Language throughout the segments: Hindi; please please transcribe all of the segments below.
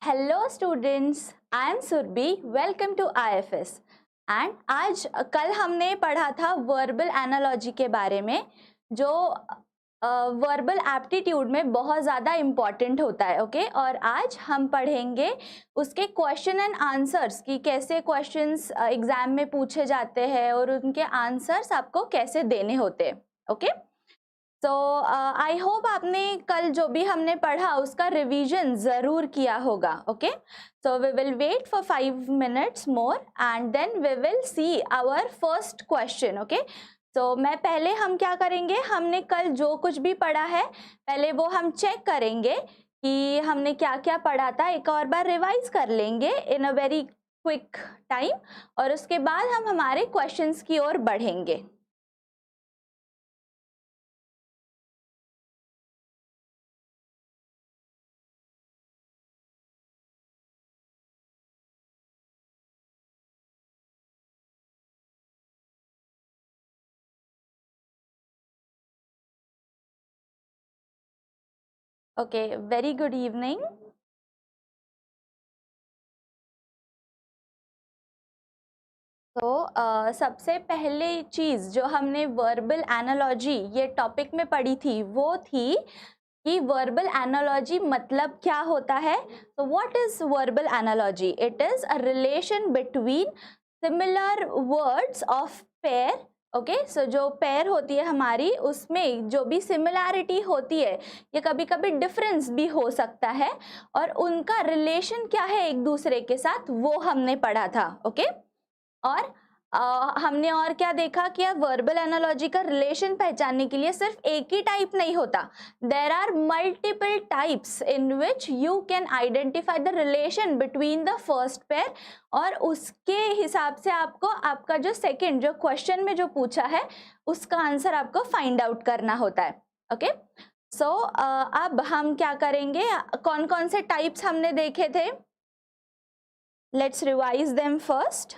Hello students, I am Surabhi. Welcome to IFS। And आज कल हमने पढ़ा था वर्बल एनालॉजी के बारे में, जो वर्बल एप्टीट्यूड में बहुत ज़्यादा इम्पॉर्टेंट होता है। ओके और आज हम पढ़ेंगे उसके क्वेश्चन एंड आंसर्स कि कैसे क्वेश्चंस एग्जाम में पूछे जाते हैं और उनके आंसर्स आपको कैसे देने होते हैं। ओके तो आई होप आपने कल जो भी हमने पढ़ा उसका रिवीजन ज़रूर किया होगा। Okay so we will wait for 5 minutes more and then we will see our first question. Okay तो मैं पहले हम क्या करेंगे, हमने कल जो कुछ भी पढ़ा है पहले वो हम चेक करेंगे कि हमने क्या क्या पढ़ा था, एक और बार रिवाइज कर लेंगे इन अ वेरी क्विक टाइम और उसके बाद हम हमारे क्वेश्चंस की ओर बढ़ेंगे। Okay very good evening. तो सबसे पहले चीज़ जो हमने वर्बल एनालॉजी ये टॉपिक में पढ़ी थी वो थी कि वर्बल एनालॉजी मतलब क्या होता है। तो what is verbal analogy? It is a relation between similar words of pair. Okay so जो पेयर होती है हमारी, उसमें जो भी सिमिलैरिटी होती है ये कभी कभी डिफरेंस भी हो सकता है और उनका रिलेशन क्या है एक दूसरे के साथ वो हमने पढ़ा था। ओके और हमने और क्या देखा कि वर्बल एनालॉजी का रिलेशन पहचानने के लिए सिर्फ एक ही टाइप नहीं होता, there are multiple types in which you can identify the relation between the first pair और उसके हिसाब से आपको आपका जो सेकंड जो क्वेश्चन में जो पूछा है उसका आंसर आपको फाइंड आउट करना होता है। ओके सो अब हम क्या करेंगे, कौन कौन से टाइप्स हमने देखे थे, लेट्स रिवाइज देम फर्स्ट।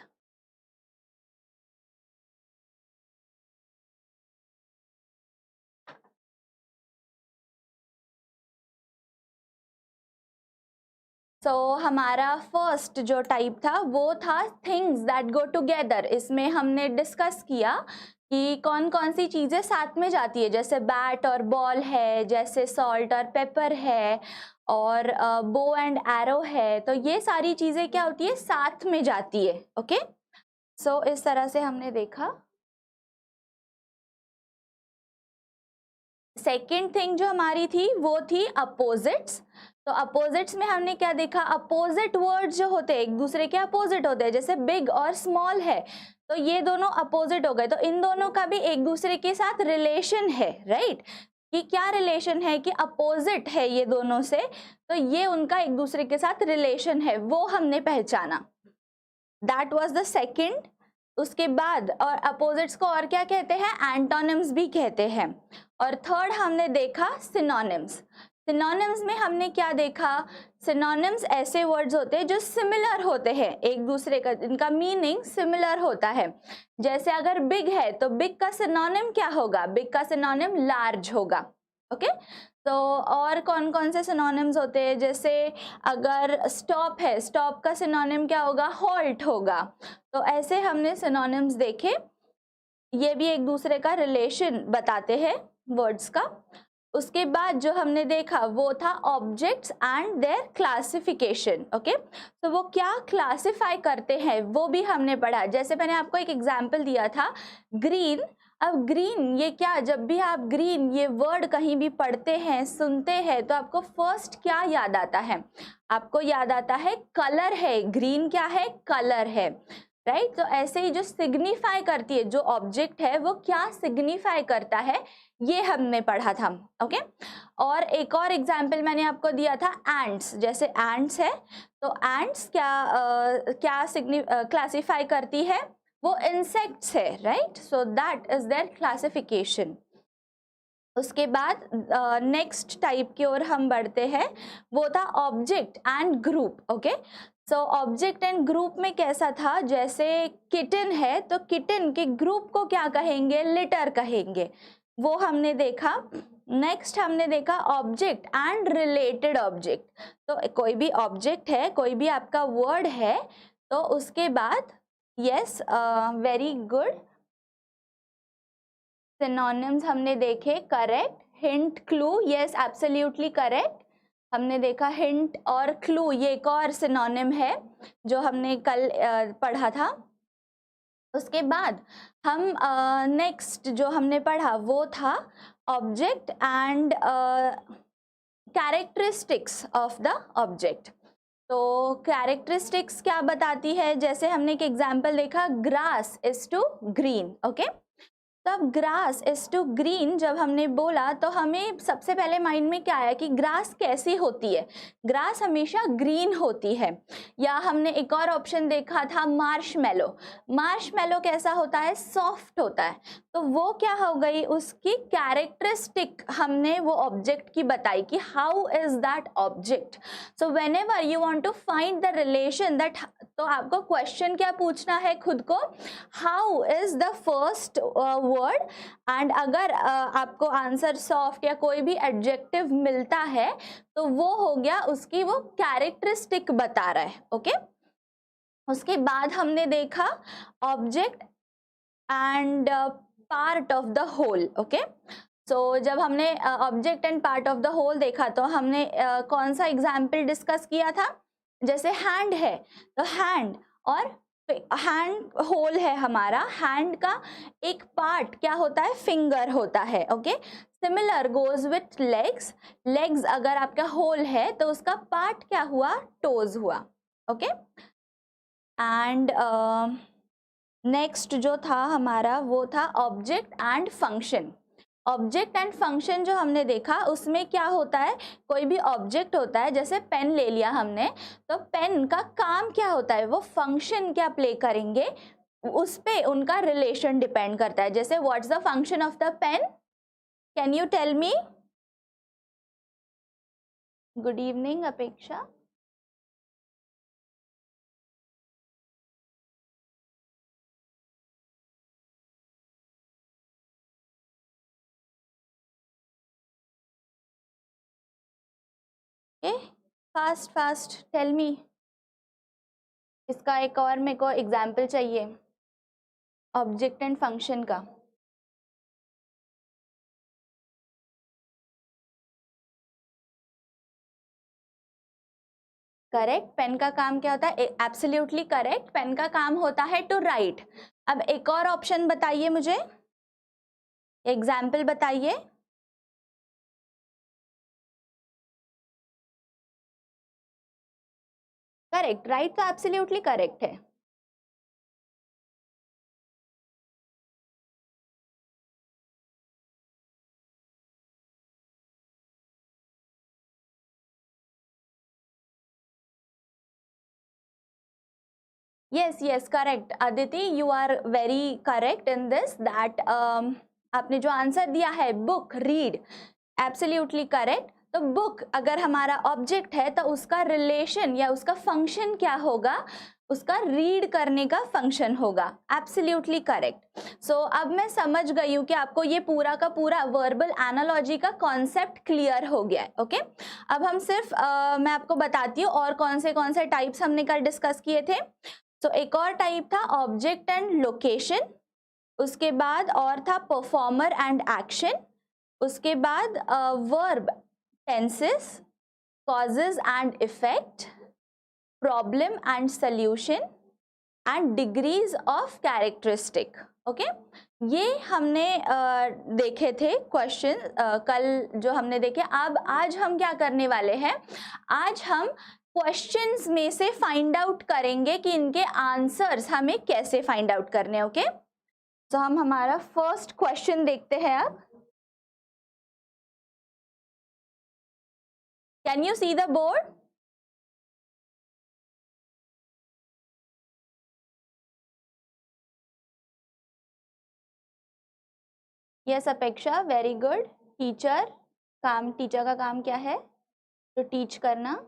हमारा फर्स्ट जो टाइप था वो था थिंग्स दैट गो टुगेदर। इसमें हमने डिस्कस किया कि कौन कौन सी चीज़ें साथ में जाती है, जैसे बैट और बॉल है, जैसे सॉल्ट और पेपर है और बो एंड एरो है। तो ये सारी चीज़ें क्या होती है, साथ में जाती है। ओके सो इस तरह से हमने देखा। सेकेंड थिंग जो हमारी थी वो थी अपोजिट्स। तो अपोजिट्स में हमने क्या देखा, अपोजिट वर्ड्स जो होते हैं एक दूसरे के अपोजिट होते हैं, जैसे बिग और स्मॉल है तो ये दोनों अपोजिट हो गए, तो इन दोनों का भी एक दूसरे के साथ रिलेशन है। राइट कि क्या रिलेशन है कि अपोजिट है ये दोनों से, तो ये उनका एक दूसरे के साथ रिलेशन है, वो हमने पहचाना। That was the second. उसके बाद और अपोजिट्स को और क्या कहते हैं, एंटोनिम्स भी कहते हैं। और थर्ड हमने देखा सिनोनिम्स। सिनोनिम्स में हमने क्या देखा, सिनोनिम्स ऐसे वर्ड्स होते हैं जो सिमिलर होते हैं एक दूसरे का, इनका मीनिंग सिमिलर होता है। जैसे अगर बिग है तो बिग का सिनोनिम क्या होगा, बिग का सिनोनिम लार्ज होगा। ओके तो और कौन कौन से सिनोनिम्स होते हैं, जैसे अगर स्टॉप है, स्टॉप का सिनोनिम क्या होगा, हॉल्ट होगा। तो ऐसे हमने सिनोनिम्स देखे, ये भी एक दूसरे का रिलेशन बताते हैं वर्ड्स का। उसके बाद जो हमने देखा वो था objects and there classification. Okay तो वो क्या क्लासिफाई करते हैं वो भी हमने पढ़ा। जैसे मैंने आपको एक एग्जांपल दिया था ग्रीन। अब ग्रीन ये क्या, जब भी आप ग्रीन ये वर्ड कहीं भी पढ़ते हैं सुनते हैं तो आपको फर्स्ट क्या याद आता है, आपको याद आता है कलर है। ग्रीन क्या है, कलर है। राइट तो ऐसे ही जो सिग्निफाई करती है, जो ऑब्जेक्ट है वो क्या सिग्निफाई करता है, ये हमने पढ़ा था। ओके और एक और एग्जाम्पल मैंने आपको दिया था एंट्स। जैसे एंट्स है तो एंट्स क्या क्लासिफाई करती है, वो इंसेक्ट्स है। Right so that is there classification. उसके बाद नेक्स्ट टाइप की ओर हम बढ़ते हैं, वो था object and group. Okay so object and group में कैसा था, जैसे किटन है तो किटन के ग्रुप को क्या कहेंगे, लिटर कहेंगे, वो हमने देखा। नेक्स्ट हमने देखा ऑब्जेक्ट एंड रिलेटेड ऑब्जेक्ट। तो कोई भी ऑब्जेक्ट है, कोई भी आपका वर्ड है, तो उसके बाद यस वेरी गुड सिनोनिम्स हमने देखे, correct. Hint, clue, yes absolutely correct. हमने देखा हिंट और क्लू, ये एक और सिनोनिम है जो हमने कल पढ़ा था। उसके बाद हम नेक्स्ट जो हमने पढ़ा वो था object and characteristics of the object. तो कैरेक्टरिस्टिक्स क्या बताती है, जैसे हमने एक एग्जांपल देखा, grass is to green, okay. तब ग्रास इज टू ग्रीन जब हमने बोला तो हमें सबसे पहले माइंड में क्या आया कि ग्रास कैसी होती है, ग्रास हमेशा ग्रीन होती है। या हमने एक और ऑप्शन देखा था मार्शमेलो, मार्शमेलो कैसा होता है, सॉफ्ट होता है। तो वो क्या हो गई, उसकी कैरेक्टरिस्टिक हमने वो ऑब्जेक्ट की बताई कि how is that object. So whenever you want to find the relation that, तो आपको क्वेश्चन क्या पूछना है खुद को, how is the first word, and अगर आपको आंसर सॉफ्ट या कोई भी एडजेक्टिव मिलता है तो वो हो गया उसकी वो कैरेक्टरिस्टिक बता रहा है, ओके। उसके बाद हमने देखा object and part of the whole, okay. So जब हमने object and part of the whole देखा तो हमने कौन सा एग्जाम्पल डिस्कस किया था, जैसे हैंड है तो हैंड, और हैंड होल है हमारा, हैंड का एक पार्ट क्या होता है, फिंगर होता है, okay. Similar goes with legs, legs अगर आपका होल है तो उसका पार्ट क्या हुआ, टोज हुआ, ओके। एंड नेक्स्ट जो था हमारा वो था object and function. Object and function जो हमने देखा उसमें क्या होता है, कोई भी ऑब्जेक्ट होता है, जैसे पेन ले लिया हमने, तो पेन का काम क्या होता है, वो फंक्शन क्या प्ले करेंगे उस पे उनका रिलेशन डिपेंड करता है। जैसे what's the function of the pen, can you tell me. Good evening Apeksha. Fast fast tell me, इसका एक और मेरे को एग्जाम्पल चाहिए ऑब्जेक्ट एंड फंक्शन का। करेक्ट, पेन का काम क्या होता है, एब्सोल्युटली करेक्ट, पेन का काम होता है टू राइट। अब एक और ऑप्शन बताइए मुझे, एग्जाम्पल बताइए। करेक्ट, राइट तो एब्सोल्युटली करेक्ट है। Yes yes correct Aditi, you are very correct in this that, आपने जो आंसर दिया है बुक, रीड, एब्सोल्युटली करेक्ट। तो बुक अगर हमारा ऑब्जेक्ट है तो उसका रिलेशन या उसका फंक्शन क्या होगा, उसका रीड करने का फंक्शन होगा, एब्सोल्युटली करेक्ट। सो अब मैं समझ गई हूँ कि आपको ये पूरा का पूरा वर्बल एनालॉजी का कॉन्सेप्ट क्लियर हो गया है, ओके। अब हम सिर्फ मैं आपको बताती हूँ और कौन से टाइप्स हमने कल डिस्कस किए थे। तो एक और टाइप था ऑब्जेक्ट एंड लोकेशन, उसके बाद और था परफॉर्मर एंड एक्शन, उसके बाद verb, tenses, causes and effect, problem and solution and degrees of characteristic, okay. ये हमने देखे थे क्वेश्चन कल जो हमने देखे। अब आज हम क्या करने वाले हैं, आज हम क्वेश्चंस में से फाइंड आउट करेंगे कि इनके आंसर्स हमें कैसे फाइंड आउट करने, ओके। तो हम हमारा फर्स्ट क्वेश्चन देखते हैं अब। Can you see the board? Yes अपेक्षा, वेरी गुड। टीचर, काम, टीचर का काम क्या है, तो टीच करना।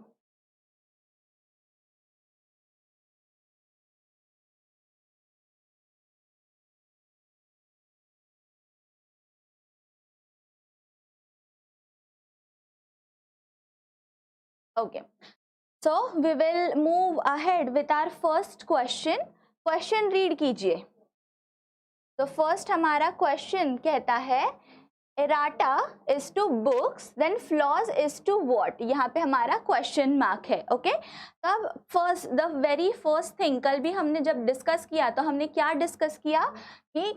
Okay, so we will move ahead with our first question. Question read कीजिए. तो फर्स्ट हमारा क्वेश्चन कहता है errata is to books then flaws is to what. यहाँ पे हमारा क्वेश्चन मार्क है. ओके, तो अब first the very first thing, कल भी हमने जब डिस्कस किया तो हमने क्या डिस्कस किया कि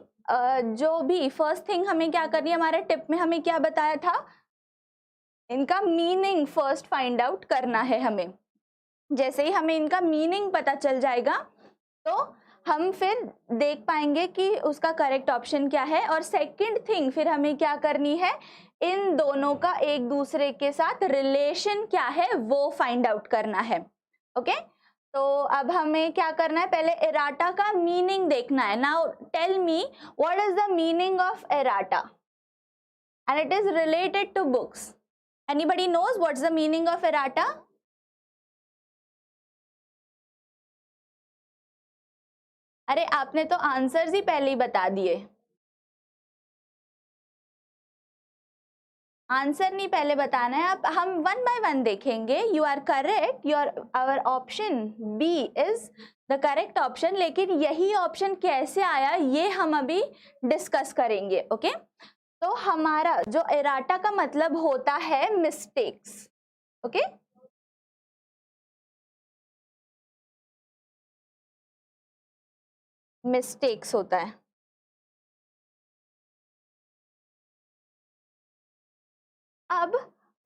जो भी फर्स्ट थिंग हमें क्या करनी है, हमारे टिप में हमें क्या बताया था, इनका मीनिंग फर्स्ट फाइंड आउट करना है हमें. जैसे ही हमें इनका मीनिंग पता चल जाएगा तो हम फिर देख पाएंगे कि उसका करेक्ट ऑप्शन क्या है. और सेकंड थिंग फिर हमें क्या करनी है, इन दोनों का एक दूसरे के साथ रिलेशन क्या है वो फाइंड आउट करना है. ओके, तो अब हमें क्या करना है, पहले एराटा का मीनिंग देखना है. Now tell me what is the meaning of errata and it is related to books. Anybody knows what's the meaning of errata? अरे आपने तो आंसर्स ही पहले ही बता दिए. आंसर नहीं पहले बताना है. अब हम वन बाय वन देखेंगे. You are correct, your our option B is the correct option. लेकिन यही ऑप्शन कैसे आया ये हम अभी डिस्कस करेंगे. ओके, तो हमारा जो एराटा का मतलब होता है मिस्टेक्स. ओके, मिस्टेक्स होता है. अब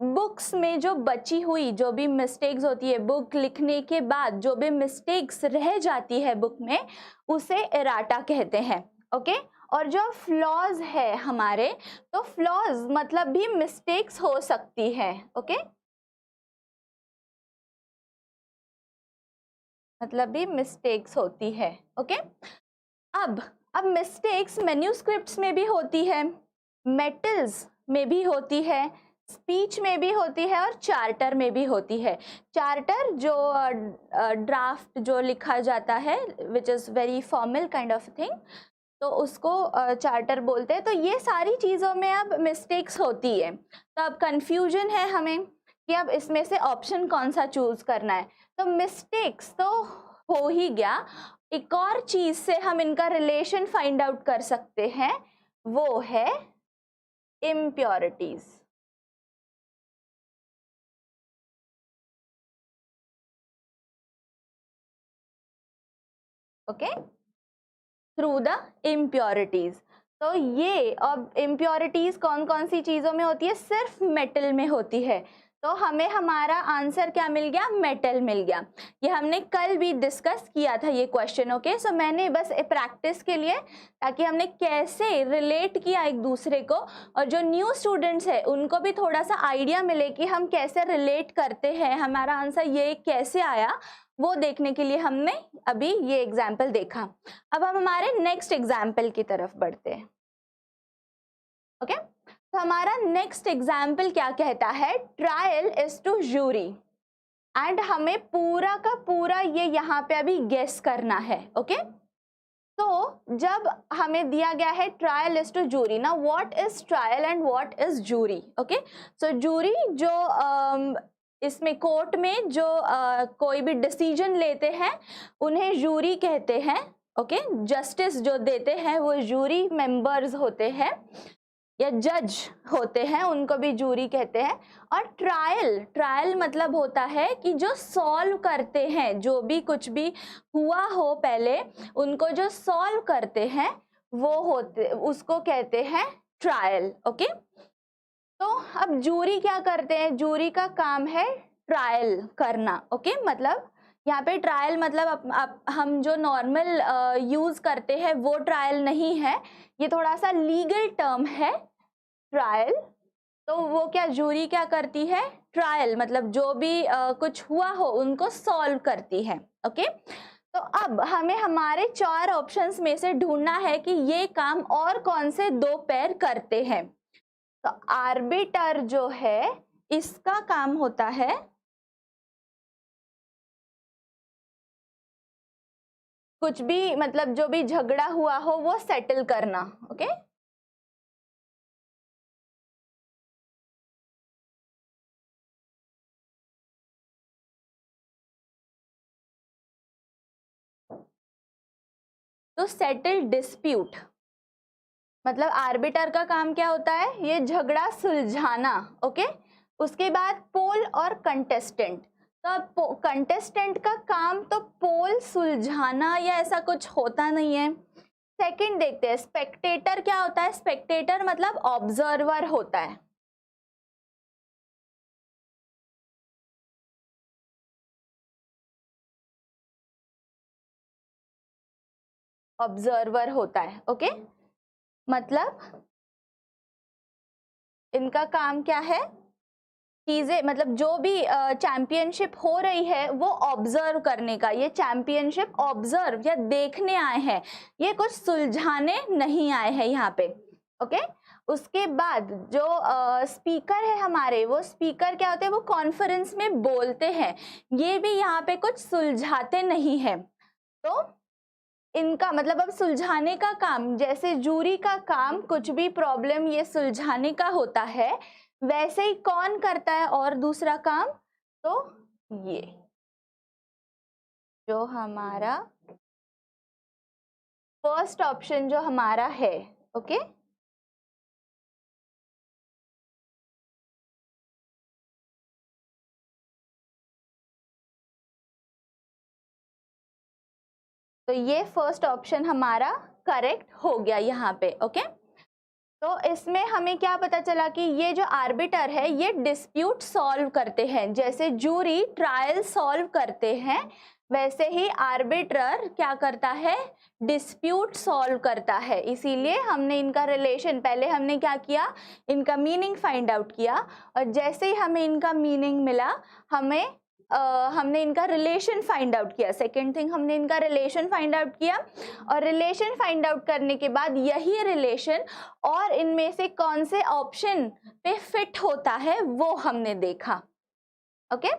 बुक्स में जो बची हुई जो भी मिस्टेक्स होती है, बुक लिखने के बाद जो भी मिस्टेक्स रह जाती है बुक में, उसे एराटा कहते हैं. ओके, और जो फ्लॉज है हमारे, तो फ्लॉज मतलब भी मिस्टेक्स हो सकती है. ओके, मतलब भी मिस्टेक्स होती है. ओके, अब मिस्टेक्स मैन्युस्क्रिप्ट्स में भी होती है, मेटल्स में भी होती है, स्पीच में भी होती है और चार्टर में भी होती है. चार्टर जो ड्राफ्ट जो लिखा जाता है which is very formal kind of thing, तो उसको चार्टर बोलते हैं. तो ये सारी चीज़ों में अब मिस्टेक्स होती है. तो अब कंफ्यूजन है हमें कि अब इसमें से ऑप्शन कौन सा चूज करना है. तो मिस्टेक्स तो हो ही गया, एक और चीज से हम इनका रिलेशन फाइंड आउट कर सकते हैं, वो है impurities. Okay, through the impurities. तो ये अब इम्प्योरिटीज कौन कौन सी चीजों में होती है, सिर्फ मेटल में होती है. तो हमें हमारा आंसर क्या मिल गया, मेटल मिल गया. ये हमने कल भी डिस्कस किया था ये क्वेश्चन. ओके, सो मैंने बस प्रैक्टिस के लिए, ताकि हमने कैसे रिलेट किया एक दूसरे को, और जो न्यू स्टूडेंट्स है उनको भी थोड़ा सा आइडिया मिले कि हम कैसे रिलेट करते हैं, हमारा आंसर ये कैसे आया, वो देखने के लिए हमने अभी ये एग्जाम्पल देखा. अब हम हमारे नेक्स्ट एग्जाम्पल की तरफ बढ़ते हैं. ओके, तो हमारा नेक्स्ट एग्जाम्पल क्या कहता है, trial is to jury. And हमें पूरा का पूरा ये यहाँ पे अभी गेस करना है. ओके, तो जब हमें दिया गया है ट्रायल इज टू जूरी, ना what is trial and what is jury. Okay, so jury जो इसमें कोर्ट में जो कोई भी डिसीजन लेते हैं उन्हें जूरी कहते हैं. ओके, जस्टिस जो देते हैं वो जूरी मेंबर्स होते हैं या जज होते हैं, उनको भी जूरी कहते हैं. और ट्रायल मतलब होता है कि जो सॉल्व करते हैं, जो भी कुछ भी हुआ हो पहले उनको जो सॉल्व करते हैं वो होते, उसको कहते हैं ट्रायल. ओके, तो अब जूरी क्या करते हैं, जूरी का काम है ट्रायल करना. ओके, मतलब यहाँ पे ट्रायल मतलब हम जो नॉर्मल यूज करते हैं वो ट्रायल नहीं है, ये थोड़ा सा लीगल टर्म है ट्रायल. तो वो क्या, जूरी क्या करती है, ट्रायल मतलब जो भी कुछ हुआ हो उनको सॉल्व करती है. ओके, तो अब हमें हमारे 4 ऑप्शंस में से ढूंढना है कि ये काम और कौन से 2 पैर करते हैं. तो आर्बिटर जो है इसका काम होता है कुछ भी, मतलब जो भी झगड़ा हुआ हो वो सेटल करना. ओके, टू सेटल डिस्प्यूट, मतलब आर्बिटर का काम क्या होता है, ये झगड़ा सुलझाना। ओके, उसके बाद पोल और कंटेस्टेंट, तो अब कंटेस्टेंट का काम तो पोल सुलझाना या ऐसा कुछ होता नहीं है। सेकंड देखते हैं, स्पेक्टेटर क्या होता है, स्पेक्टेटर मतलब ऑब्जर्वर होता है। ऑब्जर्वर होता है। ओके, मतलब इनका काम क्या है, चीजें मतलब जो भी चैंपियनशिप हो रही है वो ऑब्जर्व करने का, ये चैंपियनशिप ऑब्जर्व या देखने आए हैं, ये कुछ सुलझाने नहीं आए हैं यहाँ पे। ओके, उसके बाद जो स्पीकर है हमारे, वो स्पीकर क्या होते हैं, वो कॉन्फ्रेंस में बोलते हैं, ये भी यहाँ पे कुछ सुलझाते नहीं है। तो इनका मतलब अब सुलझाने का काम, जैसे जूरी का काम कुछ भी प्रॉब्लम ये सुलझाने का होता है, वैसे ही कौन करता है और दूसरा काम, तो ये जो हमारा फर्स्ट ऑप्शन जो हमारा है। ओके, तो ये फर्स्ट ऑप्शन हमारा करेक्ट हो गया यहाँ पे। ओके, तो इसमें हमें क्या पता चला कि ये जो आर्बिटर है ये डिस्प्यूट सॉल्व करते हैं, जैसे जूरी ट्रायल सॉल्व करते हैं, वैसे ही आर्बिटर क्या करता है, डिस्प्यूट सॉल्व करता है। इसीलिए हमने इनका रिलेशन, पहले हमने क्या किया, इनका मीनिंग फाइंड आउट किया, और जैसे ही हमें इनका मीनिंग मिला, हमने इनका रिलेशन फाइंड आउट किया। सेकेंड थिंग, हमने इनका रिलेशन फाइंड आउट किया, और रिलेशन फाइंड आउट करने के बाद यही रिलेशन और इनमें से कौन से ऑप्शन पे फिट होता है वो हमने देखा। ओके,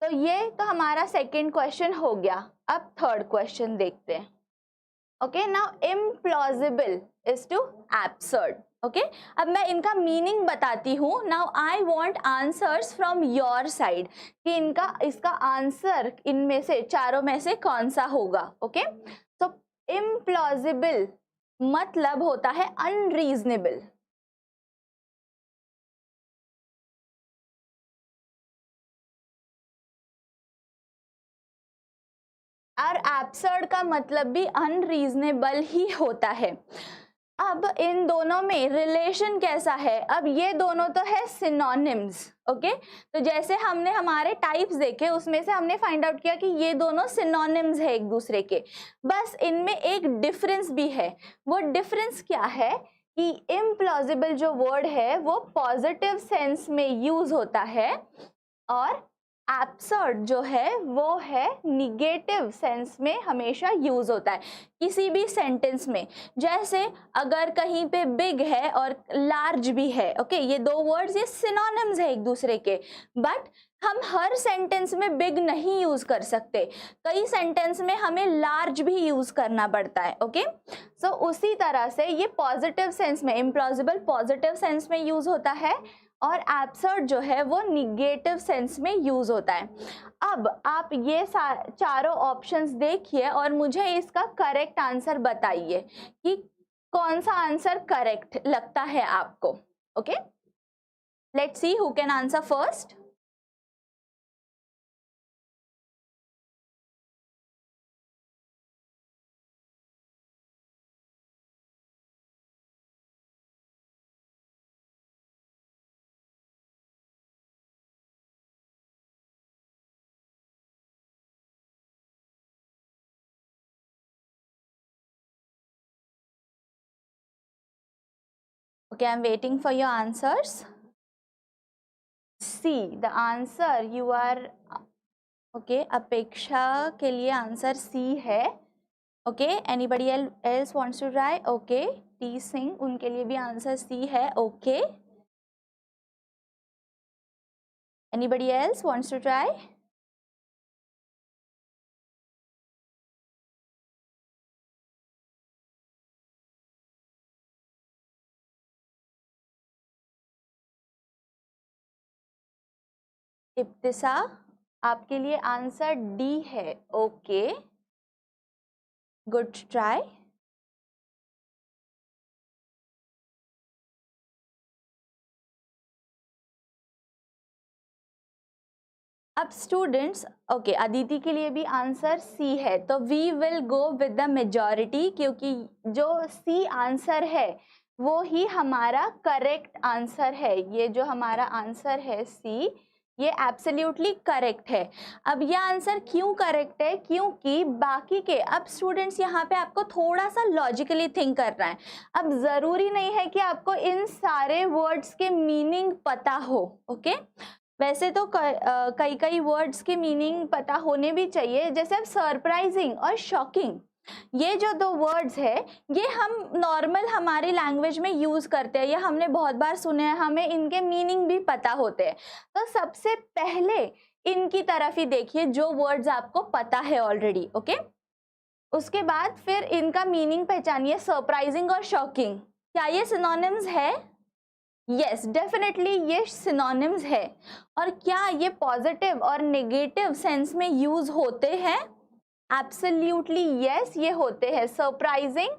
तो ये तो हमारा सेकेंड क्वेश्चन हो गया। अब थर्ड क्वेश्चन देखते हैं। Okay, now implausible is to absurd. Okay, अब मैं इनका मीनिंग बताती हूँ। Now I want answers from your side, कि इसका आंसर इनमें से चारों में से कौन सा होगा। ओके, तो इम्प्लॉजिबल मतलब होता है अनरीजनेबल। और एब्सर्ड का मतलब भी अनरीजनेबल ही होता है। अब इन दोनों में रिलेशन कैसा है, अब ये दोनों तो है सिनोनिम्स। ओके, तो जैसे हमने हमारे टाइप्स देखे, उसमें से हमने फाइंड आउट किया कि ये दोनों सिनोनिम्स है एक दूसरे के, बस इनमें एक डिफरेंस भी है। वो डिफरेंस क्या है कि इम्प्लॉजिबल जो वर्ड है वो पॉजिटिव सेंस में यूज होता है, और एब्सर्ड जो है वो है निगेटिव सेंस में हमेशा यूज होता है किसी भी सेंटेंस में। जैसे अगर कहीं पे बिग है और लार्ज भी है, ओके, ये दो वर्ड्स ये सिनोनिम्स है एक दूसरे के, बट हम हर सेंटेंस में बिग नहीं यूज कर सकते, कई सेंटेंस में हमें लार्ज भी यूज करना पड़ता है। ओके, सो उसी तरह से ये पॉजिटिव सेंस में, इम्प्लॉजिबल पॉजिटिव सेंस में यूज होता है, और एब्सर्ड जो है वो निगेटिव सेंस में यूज होता है। अब आप ये चारों ऑप्शंस देखिए और मुझे इसका करेक्ट आंसर बताइए कि कौन सा आंसर करेक्ट लगता है आपको। Okay, let's see who can answer first. Okay, I'm waiting for your answers. C, the answer you are okay. अपेक्षा के लिए आंसर C है। Okay, anybody else wants to try? Okay, T Singh, उनके लिए भी आंसर C है। Okay, anybody else wants to try? Ibtisa, आपके लिए आंसर D है। Okay, good try. अब स्टूडेंट्स, ओके, अदिति के लिए भी आंसर सी है, तो we will go with the majority, क्योंकि जो सी आंसर है वो ही हमारा करेक्ट आंसर है। ये जो हमारा आंसर है सी, ये एब्सोल्युटली करेक्ट है। अब ये आंसर क्यों करेक्ट है? क्योंकि बाकी के, अब स्टूडेंट्स यहाँ पे आपको थोड़ा सा लॉजिकली थिंक करना है। अब ज़रूरी नहीं है कि आपको इन सारे वर्ड्स के मीनिंग पता हो, ओके? वैसे तो कई कई वर्ड्स के मीनिंग पता होने भी चाहिए, जैसे अब सरप्राइजिंग और शॉकिंग, ये जो दो वर्ड्स है ये हम नॉर्मल हमारी लैंग्वेज में यूज करते हैं, ये हमने बहुत बार सुने हैं, हमें इनके मीनिंग भी पता होते हैं। तो सबसे पहले इनकी तरफ ही देखिए जो वर्ड्स आपको पता है ऑलरेडी, ओके? उसके बाद फिर इनका मीनिंग पहचानिए, सरप्राइजिंग और शॉकिंग, क्या ये सिनोनिम्स है? यस, डेफिनेटली ये सिनोनिम्स है। और क्या ये पॉजिटिव और नेगेटिव सेंस में यूज होते हैं? एब्सोल्युटली यस, ये होते हैं। सरप्राइजिंग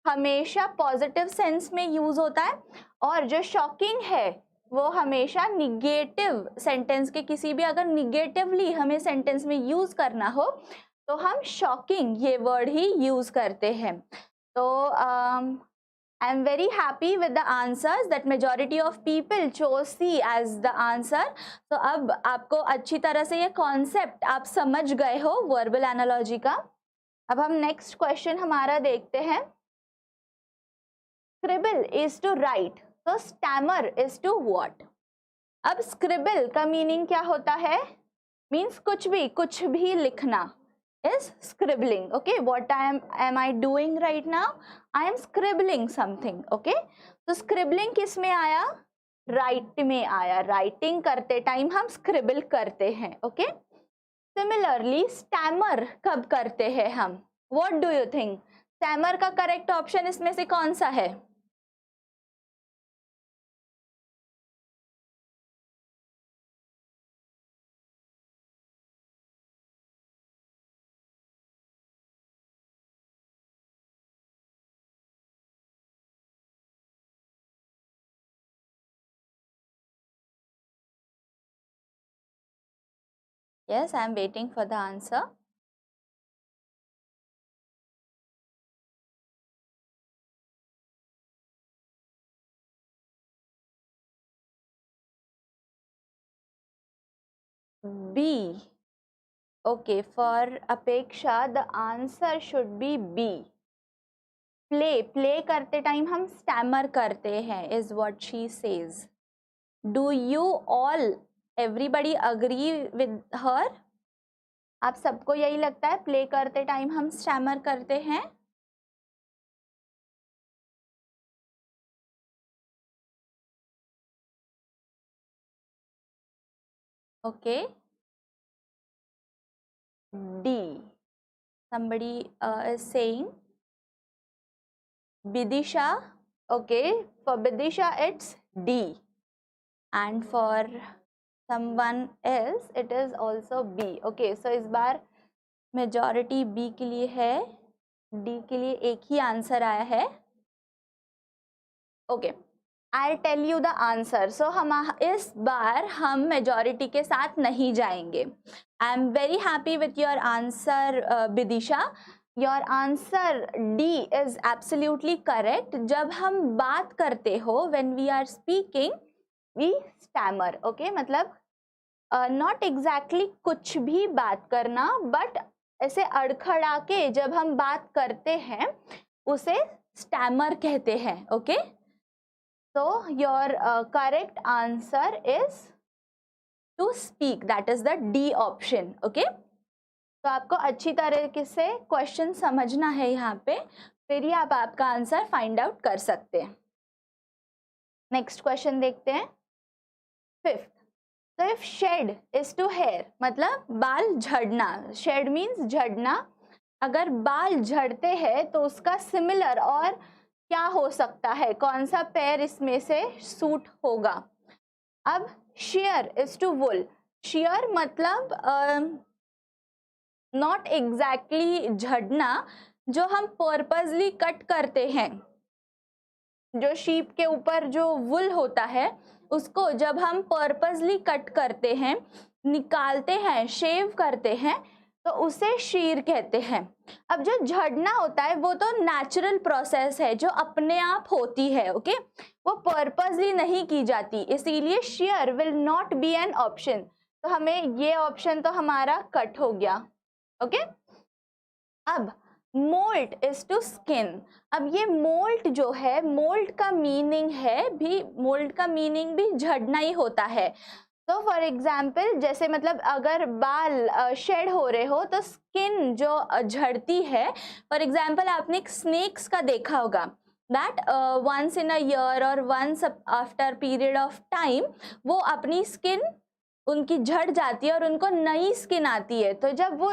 हमेशा पॉजिटिव सेंस में यूज होता है, और जो शॉकिंग है वो हमेशा निगेटिव सेंटेंस के, किसी भी अगर निगेटिवली हमें सेंटेंस में यूज करना हो तो हम शॉकिंग ये वर्ड ही यूज करते हैं। तो I am very happy with the answers that majority of people chose C as the answer. तो अब आपको अच्छी तरह से ये कॉन्सेप्ट आप समझ गए हो वर्बल एनालॉजी का। अब हम नेक्स्ट क्वेश्चन हमारा देखते हैं। स्क्रिबल इज टू राइट, तो स्टैमर इज टू व्हाट? अब स्क्रिबल का मीनिंग क्या होता है? मीन्स कुछ भी लिखना is scribbling. Okay, what am I doing right now? I am scribbling something. Okay, तो scribbling किस में आया? राइट में आया। राइटिंग करते टाइम हम स्क्रिबल करते हैं। ओके, सिमिलरली स्टैमर कब करते हैं हम? What do you think? Stammer का करेक्ट ऑप्शन इसमें से कौन सा है? Yes, I am waiting for the answer. B. Okay, for Apeksha, the answer should be B. Play करते टाइम हम स्टैमर करते हैं, is what she says. Do you all, everybody agree with her? आप सबको यही लगता है प्ले करते टाइम हम स्टैमर करते हैं? Okay, D. Somebody is saying Bidisha. Okay, for Bidisha it's D, and for someone else it is also B. Okay, so इस बार मेजॉरिटी B के लिए है, D के लिए एक ही आंसर आया है। Okay, I'll tell you the answer. So हम इस बार हम मेजॉरिटी के साथ नहीं जाएंगे। I am very happy with your answer, Bidisha. Your answer D is absolutely correct. जब हम बात करते हो, when we are speaking, we stammer. Okay, मतलब not exactly कुछ भी बात करना, but ऐसे अड़खड़ा के जब हम बात करते हैं उसे स्टैमर कहते हैं। Okay, so your correct answer is to speak, that is the D option. Okay, तो आपको अच्छी तरीके से क्वेश्चन समझना है यहाँ पे, फिर ही आप आपका आंसर फाइंड आउट कर सकते हैं। नेक्स्ट क्वेश्चन देखते हैं, 5th. तो if shed is to hair, मतलब बाल झड़ना, शेड मीन्स झड़ना, अगर बाल झड़ते हैं तो उसका सिमिलर और क्या हो सकता है? कौन सा पेयर इसमें से सूट होगा? अब shear is to wool, shear मतलब नॉट एग्जैक्टली झड़ना, जो हम पर्पसली कट करते हैं, जो शीप के ऊपर जो वुल होता है उसको जब हम पर्पसली कट करते हैं, निकालते हैं, शेव करते हैं, तो उसे शीर कहते हैं। अब जो झड़ना होता है वो तो नेचुरल प्रोसेस है जो अपने आप होती है, ओके, वो पर्पसली नहीं की जाती, इसीलिए shear will not be an option. तो हमें ये ऑप्शन तो हमारा कट हो गया, ओके। अब मोल्ट इज टू स्किन। अब ये मोल्ट जो है, मोल्ट का मीनिंग है भी, मोल्ट का मीनिंग भी झड़ना ही होता है। तो फॉर एग्जाम्पल जैसे मतलब अगर बाल शेड हो रहे हो तो स्किन जो झड़ती है, फॉर एग्जाम्पल आपने स्नेक्स का देखा होगा that once in a year और once after period of time वो अपनी स्किन उनकी झड़ जाती है और उनको नई स्किन आती है। तो जब वो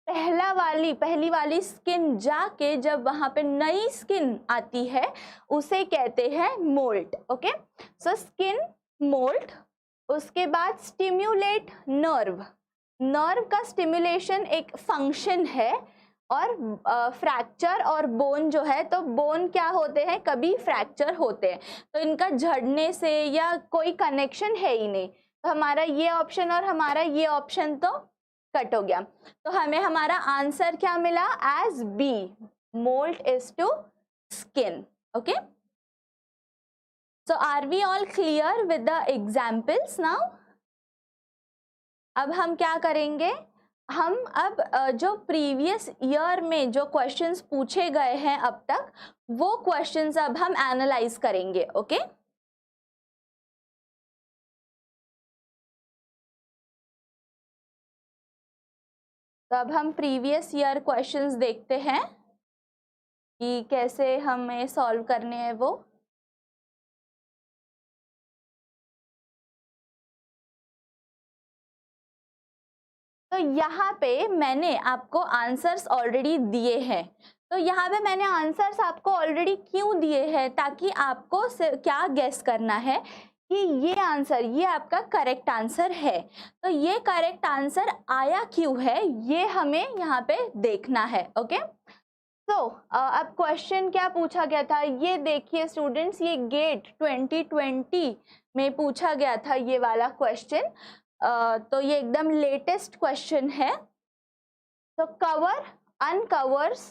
पहली वाली स्किन जाके जब वहां पे नई स्किन आती है उसे कहते हैं moult, okay. So skin moult. उसके बाद स्टिम्युलेट नर्व। नर्व का स्टिम्युलेशन एक फंक्शन है, और फ्रैक्चर और बोन जो है, तो बोन क्या होते हैं, कभी फ्रैक्चर होते हैं, तो इनका झड़ने से या कोई कनेक्शन है ही नहीं। तो हमारा ये ऑप्शन और हमारा ये ऑप्शन तो कट हो गया। तो हमें हमारा आंसर क्या मिला, as B, moult is to skin, okay. So are we all clear with the examples now? अब हम क्या करेंगे, हम अब जो प्रीवियस ईयर में जो क्वेश्चंस पूछे गए हैं अब तक, वो क्वेश्चंस अब हम एनालाइज करेंगे, ओके। तो अब हम प्रीवियस ईयर क्वेश्चंस देखते हैं कि कैसे हमें सॉल्व करने हैं वो। तो यहाँ पे मैंने आपको आंसर्स ऑलरेडी दिए हैं। तो यहाँ पे मैंने आंसर्स आपको ऑलरेडी क्यों दिए हैं, ताकि आपको क्या गेस करना है कि ये आंसर, ये आपका करेक्ट आंसर है। तो ये करेक्ट आंसर आया क्यों है, ये हमें यहाँ पे देखना है, ओके। तो अब क्वेश्चन क्या पूछा गया था, ये देखिए स्टूडेंट्स, ये गेट 2020 में पूछा गया था ये वाला क्वेश्चन। तो ये एकदम लेटेस्ट क्वेश्चन है। तो कवर अनकवर्स,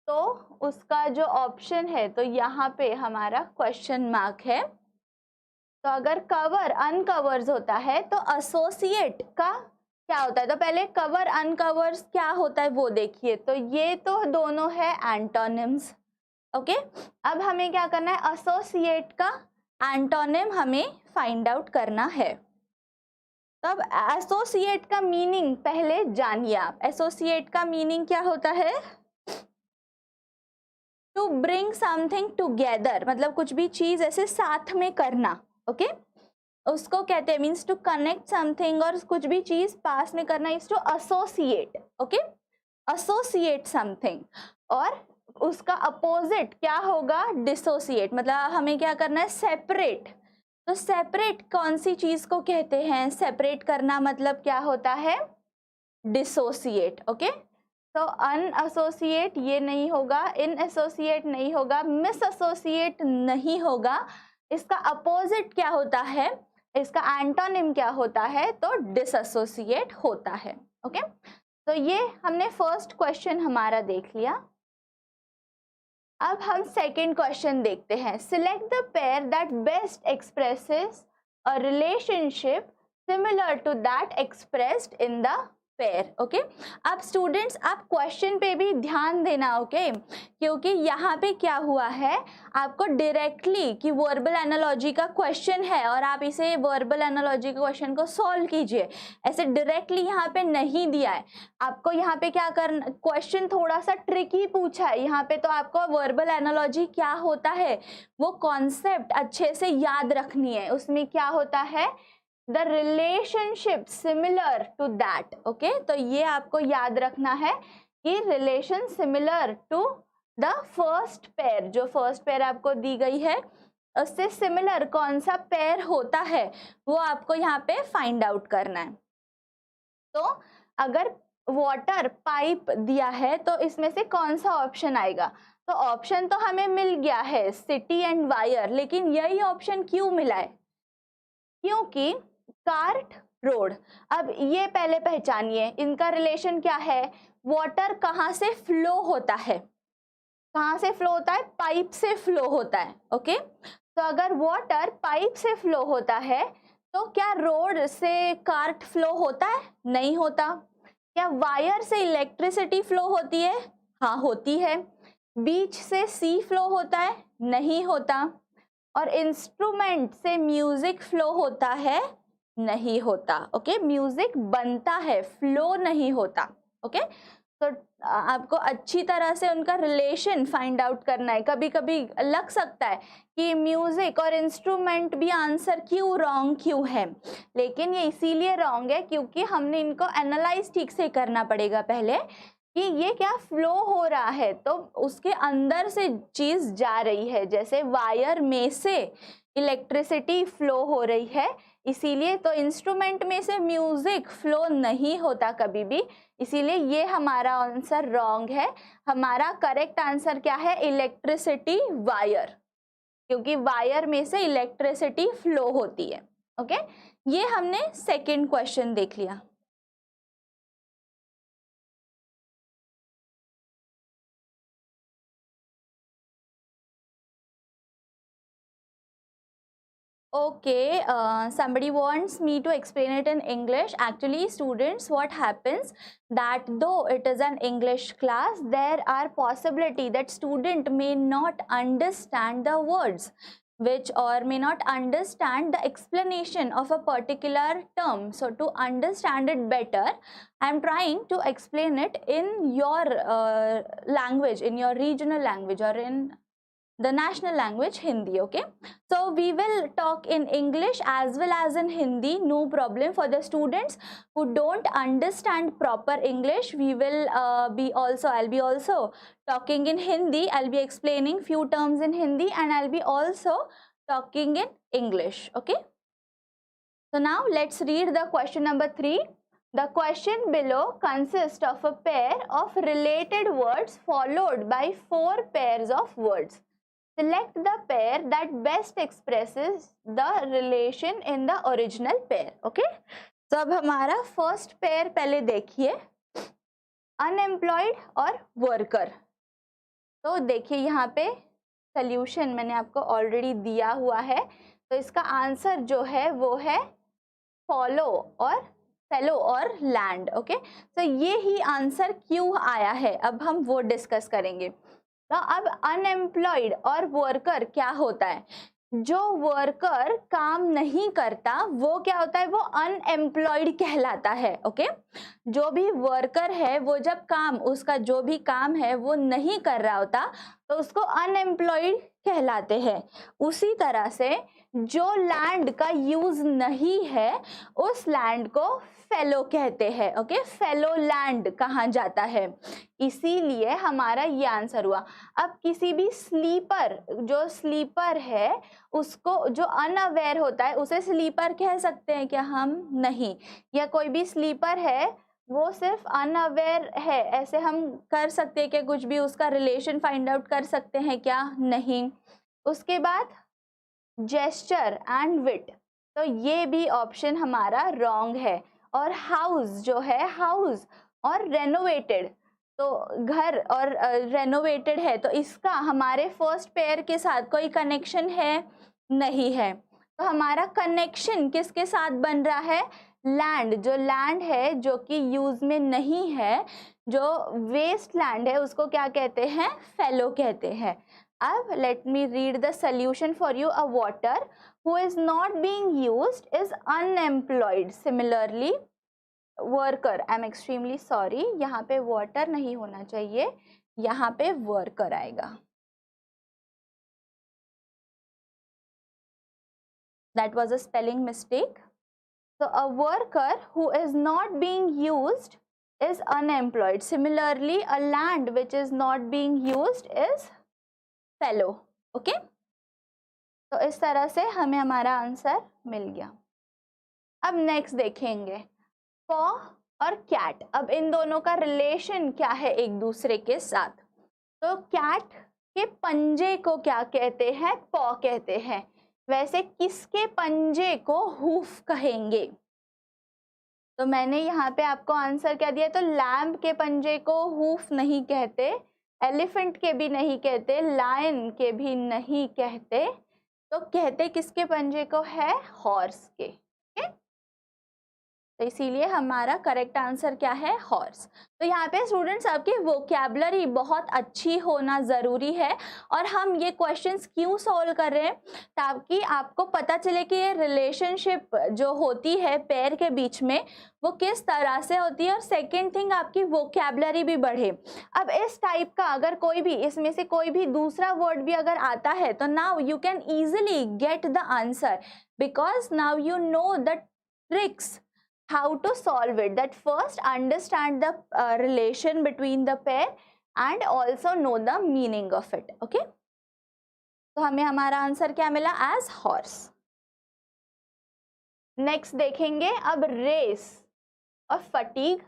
तो उसका जो ऑप्शन है, तो यहाँ पे हमारा क्वेश्चन मार्क है। तो अगर कवर अनकवर्स होता है तो एसोसिएट का क्या होता है, तो पहले कवर अनकवर्स क्या होता है वो देखिए। तो ये तो दोनों है एंटोनिम्स, ओके। अब हमें क्या करना है, एसोसिएट का एंटोनिम हमें फाइंड आउट करना है। तब एसोसिएट का मीनिंग पहले जानिए आप। एसोसिएट का मीनिंग क्या होता है, टू ब्रिंग समथिंग टुगेदर, मतलब कुछ भी चीज ऐसे साथ में करना, ओके, उसको कहते हैं, मीन्स टू कनेक्ट समथिंग, और कुछ भी चीज पास में करना is to associate, okay, associate something. और उसका अपोजिट क्या होगा, डिसोसिएट, मतलब हमें क्या करना है, सेपरेट। तो सेपरेट कौन सी चीज को कहते हैं, सेपरेट करना मतलब क्या होता है, डिसोसिएट, ओके। तो अनएसोसिएट ये नहीं होगा, इन एसोसिएट नहीं होगा, मिस एसोसिएट नहीं होगा। इसका अपोजिट क्या होता है, इसका एंटोनिम क्या होता है, तो डिसएसोसिएट होता है, ओके। तो ये हमने फर्स्ट क्वेश्चन हमारा देख लिया। अब हम सेकेंड क्वेश्चन देखते हैं। Select the pair that best expresses a relationship similar to that expressed in the pair, okay. अब स्टूडेंट्स आप क्वेश्चन पे भी ध्यान देना, ओके, क्योंकि यहाँ पे क्या हुआ है, आपको डायरेक्टली कि वर्बल एनालॉजी का क्वेश्चन है और आप इसे वर्बल एनालॉजी के क्वेश्चन को सॉल्व कीजिए, ऐसे डायरेक्टली यहाँ पे नहीं दिया है आपको। यहाँ पे क्या करना, क्वेश्चन थोड़ा सा ट्रिकी पूछा है यहाँ पे, तो आपको वर्बल एनालॉजी क्या होता है वो कॉन्सेप्ट अच्छे से याद रखनी है। उसमें क्या होता है, the relationship similar to that, okay. तो ये आपको याद रखना है कि relation similar to the first pair, जो फर्स्ट पेयर आपको दी गई है उससे सिमिलर कौन सा पेयर होता है वो आपको यहाँ पे फाइंड आउट करना है। तो अगर वाटर पाइप दिया है, तो इसमें से कौन सा ऑप्शन आएगा? तो ऑप्शन तो हमें मिल गया है सिटी एंड वायर, लेकिन यही ऑप्शन क्यों मिला है? क्योंकि कार्ट रोड। अब ये पहले पहचानिए, इनका रिलेशन क्या है? वाटर कहाँ से फ्लो होता है? कहाँ से फ्लो होता है? पाइप से फ्लो होता है। ओके, तो अगर वाटर पाइप से फ्लो होता है तो क्या रोड से कार्ट फ्लो होता है? नहीं होता। क्या वायर से इलेक्ट्रिसिटी फ्लो होती है? हाँ होती है। बीच से सी फ्लो होता है? नहीं होता। और इंस्ट्रूमेंट से म्यूजिक फ्लो होता है? नहीं होता। ओके, म्यूजिक बनता है, फ्लो नहीं होता। ओके, तो आपको अच्छी तरह से उनका रिलेशन फाइंड आउट करना है। कभी कभी लग सकता है कि म्यूजिक और इंस्ट्रूमेंट भी आंसर क्यों रॉन्ग क्यों है, लेकिन ये इसीलिए रॉन्ग है क्योंकि हमने इनको एनालाइज ठीक से करना पड़ेगा पहले कि ये क्या फ्लो हो रहा है, तो उसके अंदर से चीज जा रही है। जैसे वायर में से इलेक्ट्रिसिटी फ्लो हो रही है, इसीलिए तो इंस्ट्रूमेंट में से म्यूजिक फ्लो नहीं होता कभी भी, इसीलिए ये हमारा आंसर रॉन्ग है। हमारा करेक्ट आंसर क्या है? इलेक्ट्रिसिटी वायर, क्योंकि वायर में से इलेक्ट्रिसिटी फ्लो होती है। ओके, ये हमने सेकंड क्वेश्चन देख लिया। Okay, somebody wants me to explain it in English. Actually, students, what happens that though it is an English class, there are possibility that student may not understand the words which or may not understand the explanation of a particular term. So to understand it better, I am trying to explain it in your language, in your regional language or in the national language Hindi. Okay, so we will talk in English as well as in Hindi, no problem. For the students who don't understand proper English, we will I'll be also talking in Hindi. I'll be explaining few terms in Hindi and I'll be also talking in English. Okay, so now let's read the question number 3. The question below consists of a pair of related words followed by 4 pairs of words. Select the pair that best expresses the relation in the original pair. Okay, तो अब हमारा फर्स्ट पेयर पहले देखिए, अनएम्प्लॉयड और वर्कर। तो देखिए यहाँ पे सोल्यूशन मैंने आपको ऑलरेडी दिया हुआ है, तो इसका आंसर जो है वो है फॉलो और फेलो और लैंड। ओके, तो ये ही आंसर क्यों आया है अब हम वो डिस्कस करेंगे। तो अब अनएम्प्लॉयड और वर्कर क्या होता है? जो वर्कर काम नहीं करता वो क्या होता है? वो अनएम्प्लॉयड कहलाता है। ओके, जो भी वर्कर है वो जब काम, उसका जो भी काम है वो नहीं कर रहा होता तो उसको अनएम्प्लॉयड कहलाते हैं। उसी तरह से जो लैंड का यूज नहीं है उस लैंड को फेलो कहते हैं। ओके, फेलो लैंड कहा जाता है, इसीलिए हमारा ये आंसर हुआ। अब किसी भी स्लीपर, जो स्लीपर है उसको, जो अनअवेयर होता है उसे स्लीपर कह सकते हैं क्या हम? नहीं। या कोई भी स्लीपर है वो सिर्फ अनअवेयर है, ऐसे हम कर सकते हैं कि कुछ भी उसका रिलेशन फाइंड आउट कर सकते हैं क्या? नहीं। उसके बाद जेस्चर एंड विट, तो ये भी ऑप्शन हमारा रॉन्ग है। और हाउस जो है, हाउस और रेनोवेटेड, तो घर और रेनोवेटेड है, तो इसका हमारे फर्स्ट पेयर के साथ कोई कनेक्शन है? नहीं है। तो हमारा कनेक्शन किसके साथ बन रहा है? लैंड, जो लैंड है जो कि यूज में नहीं है, जो वेस्ट लैंड है उसको क्या कहते हैं? फेलो कहते हैं। अब let me read the solution for you. A water who is not being used is unemployed. Similarly, worker, I'm extremely sorry, यहाँ पे water नहीं होना चाहिए, यहाँ पे worker आएगा। That was a spelling mistake. So a worker who is not being used is unemployed. Similarly, a land which is not being used is fellow. Okay, तो इस तरह से हमें हमारा आंसर मिल गया। अब नेक्स्ट देखेंगे, फॉर और कैट। अब इन दोनों का रिलेशन क्या है एक दूसरे के साथ? तो कैट के पंजे को क्या कहते हैं? पॉ कहते हैं। वैसे किसके पंजे को हूफ कहेंगे? तो मैंने यहाँ पे आपको आंसर क्या दिया? तो लैम्ब के पंजे को हूफ नहीं कहते, एलिफेंट के भी नहीं कहते, लायन के भी नहीं कहते, तो कहते किसके पंजे को है? हॉर्स के। तो इसीलिए हमारा करेक्ट आंसर क्या है? हॉर्स। तो यहाँ पे स्टूडेंट्स आपकी वोकैबुलरी बहुत अच्छी होना ज़रूरी है। और हम ये क्वेश्चंस क्यों सॉल्व कर रहे हैं? ताकि आपको पता चले कि ये रिलेशनशिप जो होती है पेयर के बीच में वो किस तरह से होती है, और सेकेंड थिंग आपकी वोकैबुलरी भी बढ़े। अब इस टाइप का अगर कोई भी इसमें से कोई भी दूसरा वर्ड भी अगर आता है तो now you can easily get the answer, because now you know the tricks how to solve it. That first understand the relation between the pair and also know the meaning of it. Okay, तो हमें हमारा आंसर क्या मिला? as horse. नेक्स्ट देखेंगे अब रेस और फटीग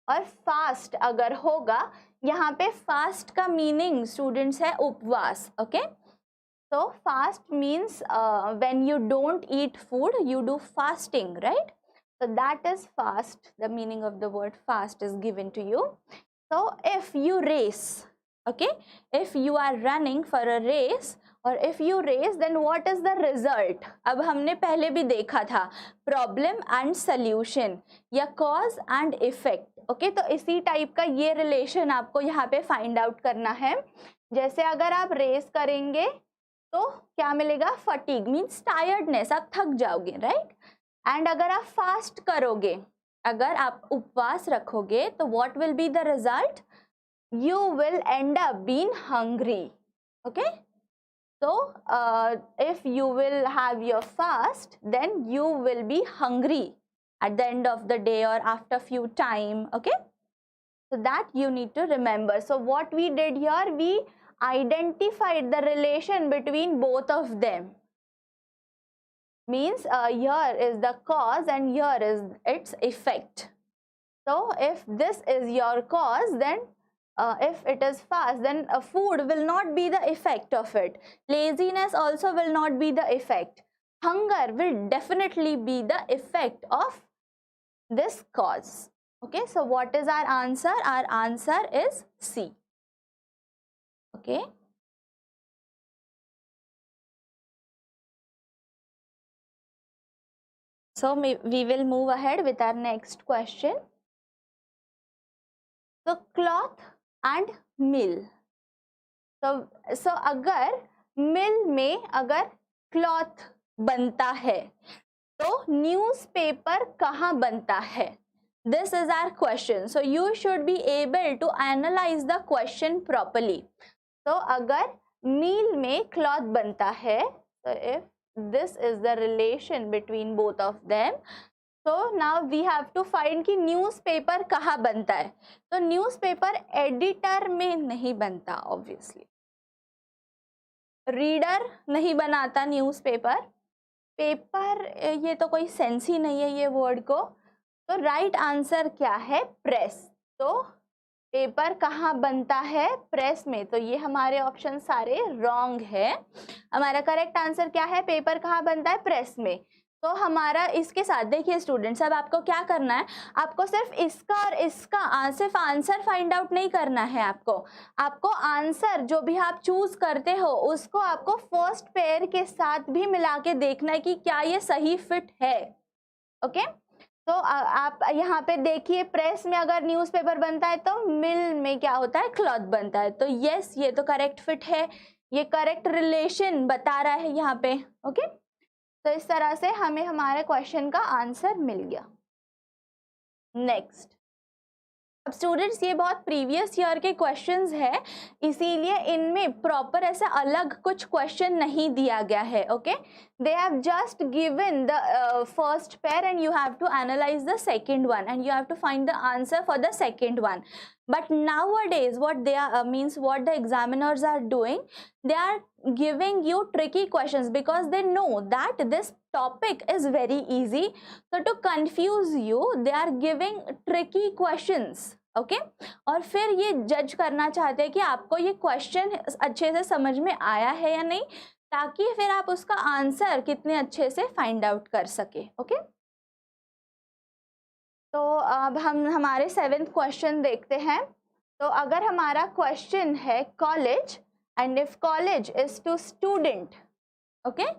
और फास्ट अगर होगा, यहाँ पे फास्ट का मीनिंग स्टूडेंट्स है उपवास। ओके, तो fast means when you don't eat food you do fasting, right? So that is fast. The meaning of the word fast is given to you. So if you race, okay, if you are running for a race or if you race, then what is the result? अब हमने पहले भी देखा था problem and solution या cause and effect. okay, तो इसी टाइप का ये relation आपको यहाँ पे find out करना है। जैसे अगर आप रेस करेंगे तो क्या मिलेगा? fatigue means tiredness, आप थक जाओगे, right? एंड अगर आप फास्ट करोगे, अगर आप उपवास रखोगे तो what will be the result? You will and up being hungry. Okay, so if you will have your fast, then you will be hungry at the end of the day or after few time. Okay, so that you need to remember. So what we did here, we identified the relation between both of them. Means here is the cause and here is its effect. So if this is your cause, then if it is fast, then food will not be the effect of it. Laziness also will not be the effect. Hunger will definitely be the effect of this cause. Okay, so what is our answer? Our answer is C. Okay. So we will move ahead with our next question. So cloth and mill. So अगर मिल में अगर क्लॉथ बनता है तो न्यूज़पेपर कहाँ बनता है? This is our question. So you should be able to analyze the question properly. तो अगर मिल में क्लॉथ बनता है, so if this is the relation between both of them, so now we have to find कि न्यूज़पेपर कहाँ बनता है। तो न्यूज़पेपर एडिटर में नहीं बनता, ऑब्वियसली रीडर नहीं बनाता न्यूज़पेपर। पेपर ये तो कोई सेंस ही नहीं है ये वर्ड को। तो राइट आंसर क्या है? प्रेस। तो पेपर कहाँ बनता है? प्रेस में। तो ये हमारे ऑप्शन सारे रॉन्ग है। हमारा करेक्ट आंसर क्या है? पेपर कहाँ बनता है? प्रेस में। तो हमारा इसके साथ देखिए स्टूडेंट्स, अब आपको क्या करना है, आपको सिर्फ इसका और इसका सिर्फ आंसर फाइंड आउट नहीं करना है। आपको आंसर जो भी आप चूज करते हो उसको आपको फर्स्ट पेयर के साथ भी मिला के देखना है कि क्या ये सही फिट है। ओके, तो आप यहाँ पे देखिए, प्रेस में अगर न्यूज़पेपर बनता है तो मिल में क्या होता है? क्लॉथ बनता है। तो यस, ये तो करेक्ट फिट है, ये करेक्ट रिलेशन बता रहा है यहाँ पे। ओके, तो इस तरह से हमें हमारे क्वेश्चन का आंसर मिल गया। नेक्स्ट, अब स्टूडेंट्स ये बहुत प्रीवियस ईयर के क्वेश्चंस है, इसीलिए इनमें प्रॉपर ऐसा अलग कुछ क्वेश्चन नहीं दिया गया है। Okay, they have just given the first pair and you have to analyze the second one and you have to find the answer for the second one. But nowadays what they are what the examiners are doing, they are giving you tricky questions because they know that this topic is very easy. So to confuse you, they are giving tricky questions. Okay और फिर ये जज करना चाहते हैं कि आपको ये क्वेश्चन अच्छे से समझ में आया है या नहीं, ताकि फिर आप उसका आंसर कितने अच्छे से फाइंड आउट कर सके. ओके तो अब हम हमारे 7th क्वेश्चन देखते हैं. तो अगर हमारा क्वेश्चन है college and if college is to student, okay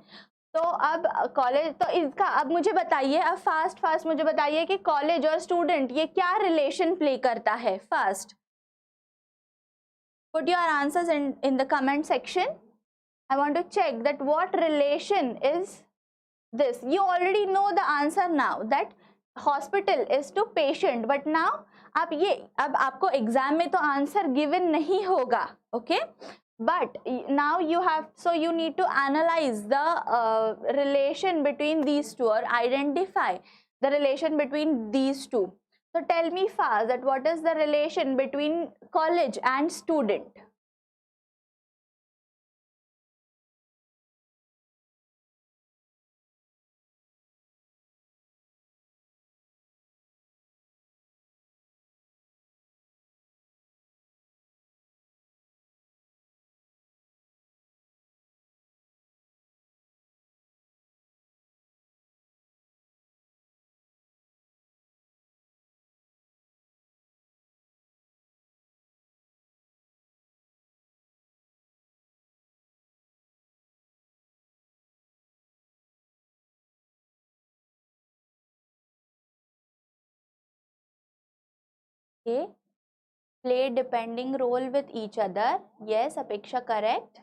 तो अब कॉलेज, तो इसका अब मुझे बताइए, अब फास्ट मुझे बताइए कि कॉलेज और स्टूडेंट ये क्या रिलेशन प्ले करता है. Fast put your answers in the comment section. I want to check that what relation is this. You already know the answer now that hospital is to patient, but now अब आपको एग्जाम में तो आंसर गिवन नहीं होगा, okay but now you have, so you need to analyze the relation between these two or identify the relation between these two. So tell me fast that what is the relation between college and student. Okay, play depending role with each other. Yes, Apeksha, correct.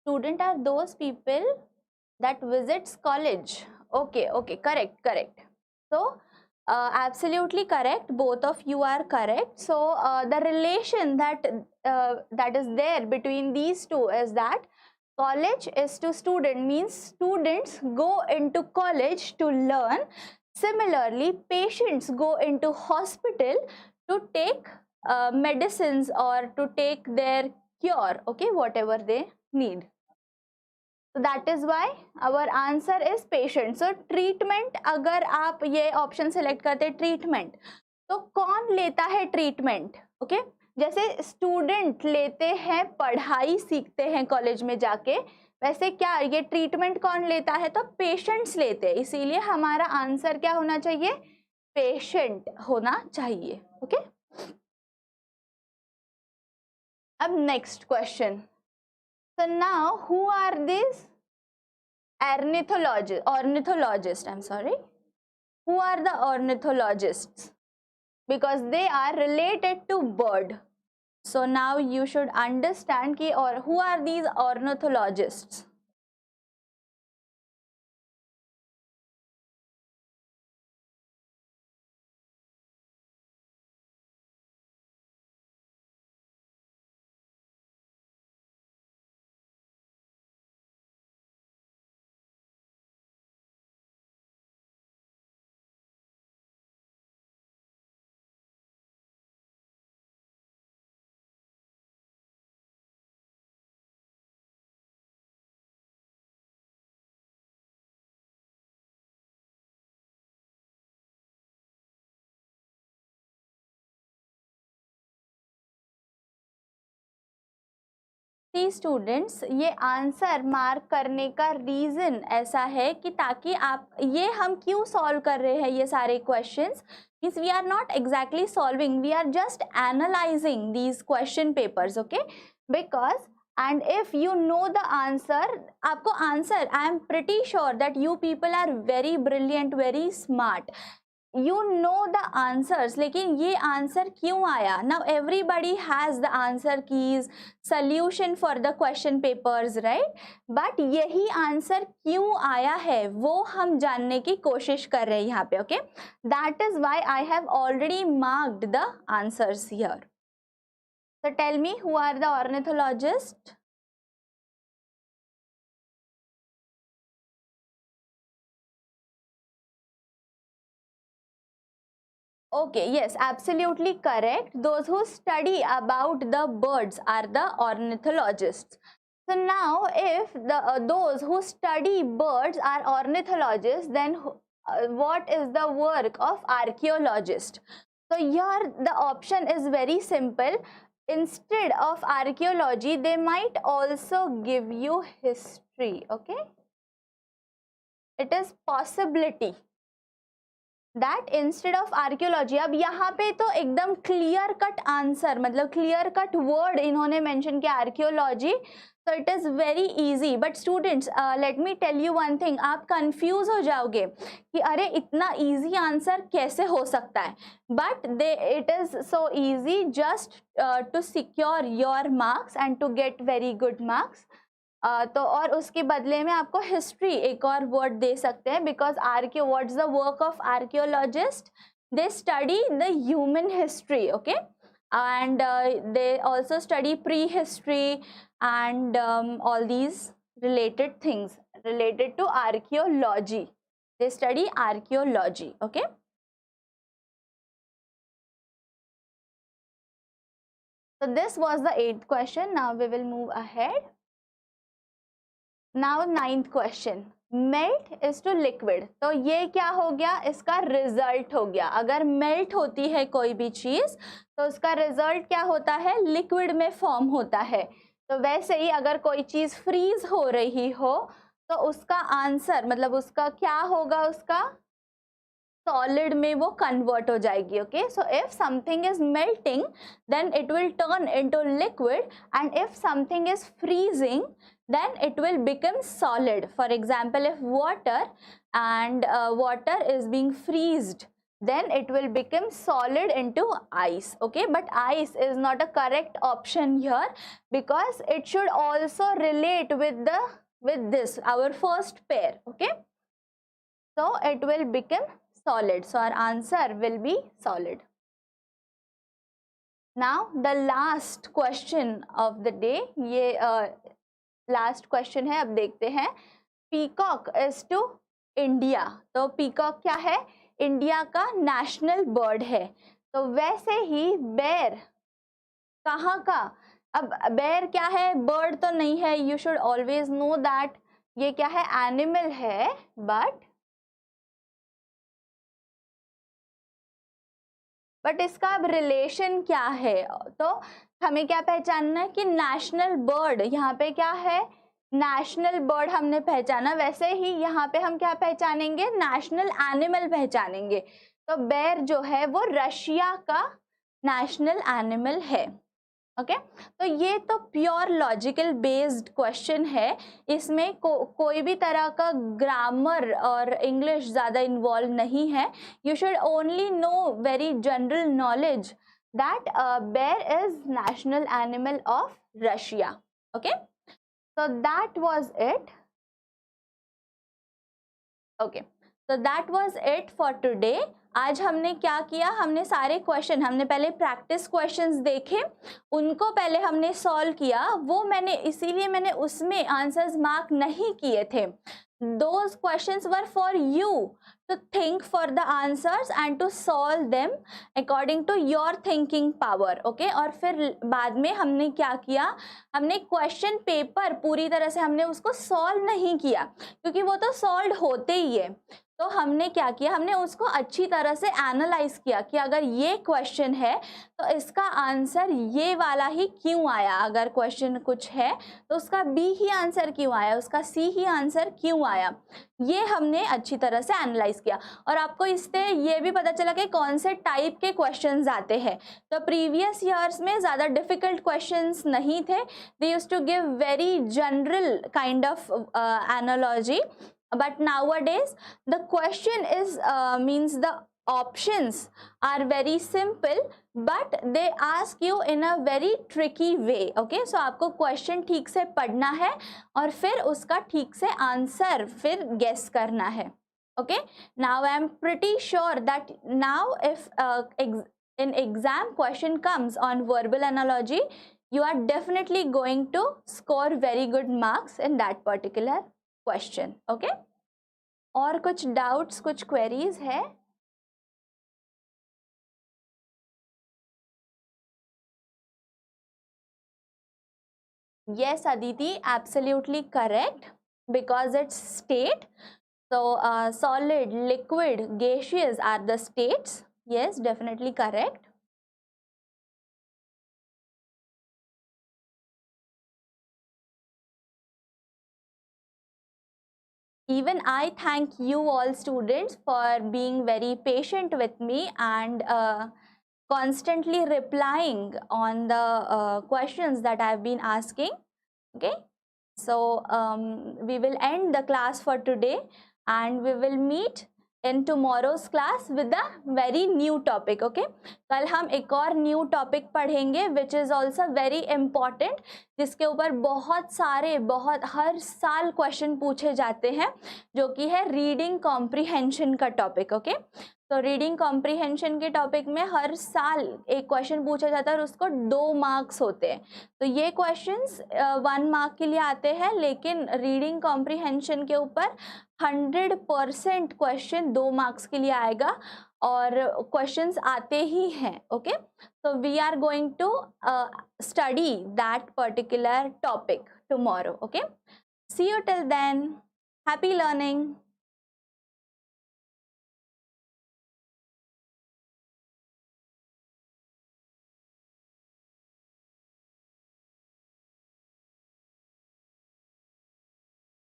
Student are those people that visits college. Okay, correct. So absolutely correct, both of you are correct. So the relation that is there between these two is that college is to student, means students go into college to learn. Similarly, patients go into hospital to take medicines or to take their cure, okay, whatever they need. So that is why our answer is patient. So treatment, अगर आप ये ऑप्शन सेलेक्ट करते ट्रीटमेंट, तो कौन लेता है ट्रीटमेंट? ओके जैसे स्टूडेंट लेते हैं, पढ़ाई सीखते हैं कॉलेज में जाके, वैसे क्या ये ट्रीटमेंट कौन लेता है? तो पेशेंट्स लेते हैं. इसीलिए हमारा आंसर क्या होना चाहिए? पेशेंट होना चाहिए. ओके अब next question. So now, who are these ornithologists? I'm sorry. Who are the ornithologists? Because they are related to bird. So now you should understand ki, or who are these ornithologists? Students, ये आंसर मार्क करने का रीज़न ऐसा है कि ताकि आप, ये हम क्यों सॉल्व कर रहे हैं ये सारे questions, means we are not exactly solving, we are just analysing these question papers. Okay because and if you know the answer, आपको answer, I am pretty sure that you people are very brilliant, very smart, you know the answers, लेकिन ये आंसर क्यों आया? Now everybody has the answer keys, solution for the question papers, right? But यही आंसर क्यों आया है वो हम जानने की कोशिश कर रहे हैं यहाँ पे. okay, that is why I have already marked the answers here. So tell me, who are the ornithologists? Okay, yes, absolutely correct. Those who study about the birds are the ornithologists. So now, if those who study birds are ornithologists, then what is the work of archaeologist? So here the option is very simple. Instead of archaeology, they might also give you history. Okay, it is possibility that instead of archaeology. अब यहाँ पे तो एकदम क्लियर कट आंसर, मतलब क्लियर कट वर्ड इन्होंने मेंशन किया आर्कियोलॉजी, तो it is very easy. But students, let me tell you one thing, आप कंफ्यूज हो जाओगे कि अरे इतना इजी आंसर कैसे हो सकता है. But they it is so easy just to secure your marks and to get very good marks. तो और उसके बदले में आपको हिस्ट्री एक और वर्ड दे सकते हैं, because archaeo what's the work of archaeologist, they study the human history. Okay, and they also study prehistory and all these related things related to archaeology. They study archaeology. Okay, so this was the 8th question. Now we will move ahead. Now 9th question, melt is to liquid. तो ये क्या हो गया, इसका रिजल्ट हो गया. अगर मेल्ट होती है कोई भी चीज तो उसका रिजल्ट क्या होता है, लिक्विड में फॉर्म होता है. तो वैसे ही अगर कोई चीज फ्रीज हो रही हो तो उसका आंसर, मतलब उसका क्या होगा, उसका सॉलिड में वो कन्वर्ट हो जाएगी. Okay, so if something is melting then it will turn into liquid, and if something is freezing then it will become solid. For example, if water and water is being freezed, then it will become solid into ice. Okay, but ice is not a correct option here, because it should also relate with this our first pair. Okay, so it will become solid, so our answer will be solid. Now the last question of the day, ये लास्ट क्वेश्चन है. अब देखते हैं. Peacock is to India. तो पीकॉक क्या है, इंडिया का नेशनल बर्ड है. तो वैसे ही बेर कहाँ का, अब बेर क्या है, बर्ड तो नहीं है. You should always know that ये क्या है, एनिमल है. बट इसका अब रिलेशन क्या है, तो हमें क्या पहचानना है कि नेशनल बर्ड, यहाँ पे क्या है, नेशनल बर्ड हमने पहचाना. वैसे ही यहाँ पे हम क्या पहचानेंगे, नेशनल एनिमल पहचानेंगे. तो बेर जो है वो रशिया का नेशनल एनिमल है. ओके, तो ये तो प्योर लॉजिकल बेस्ड क्वेश्चन है. इसमें कोई भी तरह का ग्रामर और इंग्लिश ज़्यादा इन्वॉल्व नहीं है. You should only know very general knowledge that bear is national animal of Russia. Okay, so that was it. Okay, so that was it for today. आज हमने क्या किया, हमने सारे क्वेश्चन, हमने पहले प्रैक्टिस क्वेश्चंस देखे, उनको पहले हमने सॉल्व किया. वो मैंने इसीलिए मैंने उसमें आंसर्स मार्क नहीं किए थे. Those questions were for you to think for the answers and to solve them according to your thinking power. Okay, और फिर बाद में हमने क्या किया, हमने क्वेश्चन पेपर पूरी तरह से हमने उसको सॉल्व नहीं किया, क्योंकि वो तो सॉल्व होते ही है. तो हमने क्या किया, हमने उसको अच्छी तरह से एनालाइज किया कि अगर ये क्वेश्चन है तो इसका आंसर ये वाला ही क्यों आया. अगर क्वेश्चन कुछ है तो उसका बी ही आंसर क्यों आया, उसका सी ही आंसर क्यों आया, ये हमने अच्छी तरह से एनालाइज किया. और आपको इससे ये भी पता चला कि कौन से टाइप के क्वेश्चंस आते हैं. तो प्रीवियस ईयर्स में ज़्यादा डिफिकल्ट क्वेश्चंस नहीं थे. They used to give very general kind of analogy. But nowadays the question is means the options are very simple, but they ask you in a very tricky way. Okay, so आपको question ठीक से पढ़ना है और फिर उसका ठीक से आंसर फिर guess करना है. Okay, now I am pretty sure that now if an exam question comes on verbal analogy, you are definitely going to score very good marks in that particular question. Okay, और कुछ डाउट्स, कुछ क्वेरीज है? Yes, Aditi, absolutely correct, because it's state. So solid, liquid, gaseous are the states. Yes, definitely correct. Even I thank you all students for being very patient with me and constantly replying on the questions that I've been asking. Okay, so we will end the class for today and we will meet in tomorrow's class with a very new topic. Okay, कल हम एक और new topic पढ़ेंगे which is also very important, जिसके ऊपर बहुत हर साल question पूछे जाते हैं, जो कि है reading comprehension का topic. Okay, तो रीडिंग कॉम्प्रीहेंशन के टॉपिक में हर साल एक क्वेश्चन पूछा जाता है और उसको 2 मार्क्स होते हैं. तो ये क्वेश्चंस 1 मार्क के लिए आते हैं, लेकिन रीडिंग कॉम्प्रीहेंशन के ऊपर 100% क्वेश्चन 2 मार्क्स के लिए आएगा और क्वेश्चंस आते ही हैं. Okay, so we are going to study that particular topic tomorrow. Okay, see you till then. Happy learning.